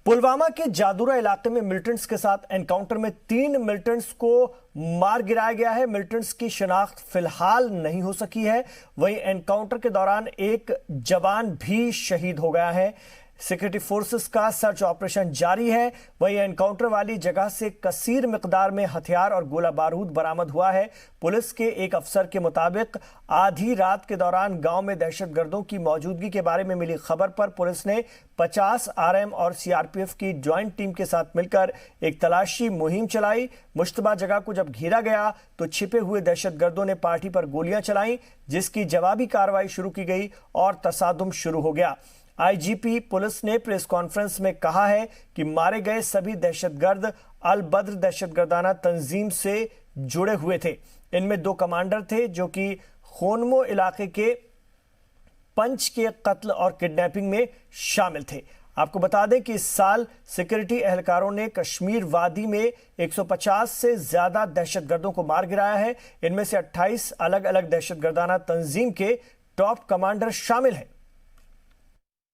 पुलवामा के जादूरा इलाके में मिलिटेंट्स के साथ एनकाउंटर में 3 मिलिटेंट्स को मार गिराया गया है। मिलिटेंट्स की शनाख्त फिलहाल नहीं हो सकी है। वहीं एनकाउंटर के दौरान एक जवान भी शहीद हो गया है। सिक्योरिटी फोर्सेस का सर्च ऑपरेशन जारी है। वहीं एनकाउंटर वाली जगह से कसीर मिकदार में हथियार और गोला बारूद बरामद हुआ है। पुलिस के एक अफसर के मुताबिक आधी रात के दौरान गांव में दहशतगर्दों की मौजूदगी के बारे में मिली खबर पर पुलिस ने 50 आरएम और सीआरपीएफ की ज्वाइंट टीम के साथ मिलकर एक तलाशी मुहिम चलाई। मुश्तबा जगह को जब घेरा गया तो छिपे हुए दहशतगर्दों ने पार्टी पर गोलियां चलाई, जिसकी जवाबी कार्रवाई शुरू की गई और तसादुम शुरू हो गया। आईजीपी पुलिस ने प्रेस कॉन्फ्रेंस में कहा है कि मारे गए सभी दहशतगर्द अल बद्र दहशतगर्दाना तंजीम से जुड़े हुए थे। इनमें 2 कमांडर थे जो कि खोनमो इलाके के पंच के कत्ल और किडनैपिंग में शामिल थे। आपको बता दें कि इस साल सिक्योरिटी एहलकारों ने कश्मीर वादी में 150 से ज्यादा दहशतगर्दों को मार गिराया है। इनमें से 28 अलग अलग दहशतगर्दाना तंजीम के टॉप कमांडर शामिल हैं।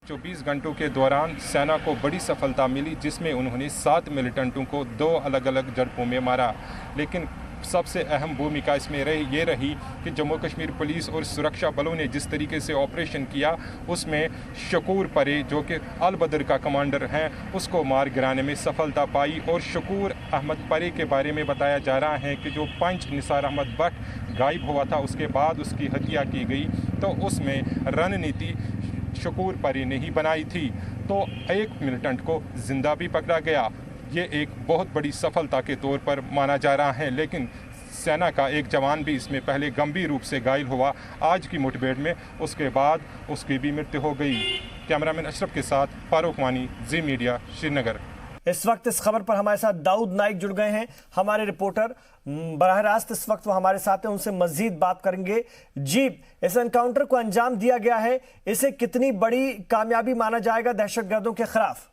24 घंटों के दौरान सेना को बड़ी सफलता मिली, जिसमें उन्होंने 7 मिलिटेंटों को 2 अलग अलग झड़पों में मारा। लेकिन सबसे अहम भूमिका इसमें ये रही कि जम्मू कश्मीर पुलिस और सुरक्षा बलों ने जिस तरीके से ऑपरेशन किया, उसमें शकूर परे जो कि अल बद्र का कमांडर हैं, उसको मार गिराने में सफलता पाई। और शकूर अहमद परे के बारे में बताया जा रहा है कि जो पंच निसार अहमद भट्ट गायब हुआ था, उसके बाद उसकी हत्या की गई, तो उसमें रणनीति शकूर परे ने ही बनाई थी। तो एक मिलिटेंट को जिंदा भी पकड़ा गया। ये एक बहुत बड़ी सफलता के तौर पर माना जा रहा है। लेकिन सेना का एक जवान भी इसमें पहले गंभीर रूप से घायल हुआ आज की मुठभेड़ में, उसके बाद उसकी भी मृत्यु हो गई। कैमरामैन अशरफ के साथ फारूक वानी, जी मीडिया, श्रीनगर। इस वक्त इस खबर पर हमारे साथ दाऊद नाइक जुड़ गए हैं, हमारे रिपोर्टर। बराह रास्त इस वक्त वो हमारे साथ हैं, उनसे मजीद बात करेंगे। जी, इस एनकाउंटर को अंजाम दिया गया है, इसे कितनी बड़ी कामयाबी माना जाएगा दहशतगर्दों के खिलाफ?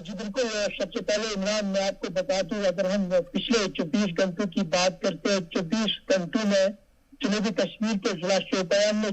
जी बिल्कुल। सबसे पहले इमरान, मैं आपको बता दूं, अगर हम पिछले 24 घंटों की बात करते हैं, 24 घंटों में जनूबी कश्मीर के जिला शोपियान में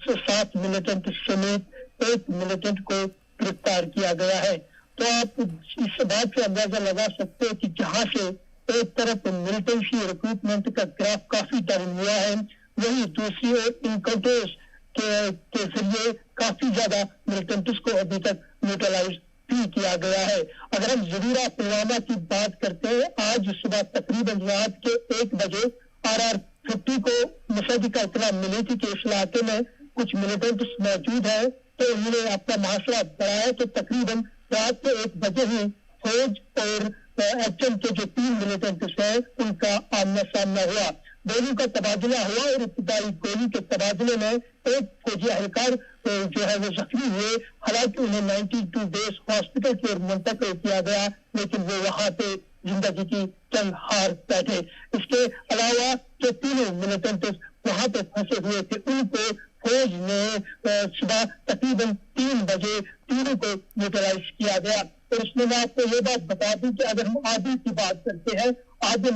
7 मिलिटेंट समेत 1 मिलिटेंट को गिरफ्तार किया गया है। तो आप इस बात से अंदाजा लगा सकते हैं कि जहां से एक तरफ मिलिटेंसी रिक्रूटमेंट का ग्राफ काफी डाउन हुआ है, वहीं दूसरी ओर इनकाउंटर्स के जरिए काफी ज्यादा मिलिटेंट्स को अभी तक न्यूट्रलाइज भी किया गया है। अगर हम जरूरा पुलवामा की बात करते हैं, आज सुबह तकरीबन रात के 1 बजे RR-50 को मुसद्दी का इत्तला मिली थी कि इस इलाके में कुछ मिलिटेंट्स मौजूद है, तो उन्होंने अपना मुहासरा बढ़ाया। तो तकरीबन रात के 1 बजे ही फौज और HM के जो 3 मिलिटेंट्स हैं, उनका आमना सामना हुआ। गोली का तबादला हुआ और इब्तिदाई गोली के तबादले में एक फौजी एहलकार जो है वो जख्मी हुए। हालांकि उन्हें 92 बेस हॉस्पिटल की ओर मुंतकिल किया गया, लेकिन वो वहां पे जिंदगी की जंग हार बैठे। इसके अलावा जो 3 मिलिटेंट्स वहां पे फंसे हुए थे, उनको फौज ने सुबह तकरीबन 3 बजे तीनों को न्यूट्रलाइज किया गया। और इसमें मैं आपको ये बात बता दूं कि अगर हम आदिल की बात करते हैं, आदिल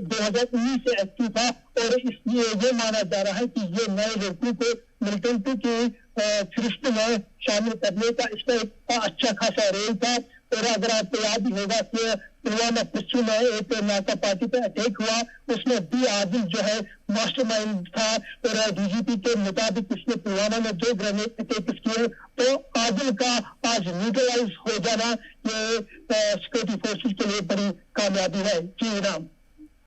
2019 से एक्टिव था और इसलिए ये माना जा रहा है कि ये नए लड़कों को मिलिटेंटों की फरिश्ते में शामिल करने का इसका एक अच्छा खासा रोल था। और अगर आपको याद होगा कि पुलवामा पिछू में एक नाका पार्टी पे अटैक हुआ, उसमें भी आदिल जो है मास्टरमाइंड था। और डीजीपी के मुताबिक उसने पुलवामा में 2 ग्रेनेड अटैक्स किए। तो आदिल का आज न्यूट्रलाइज हो जाना ये सिक्योरिटी फोर्सेस के लिए बड़ी कामयाबी है। जी नाम।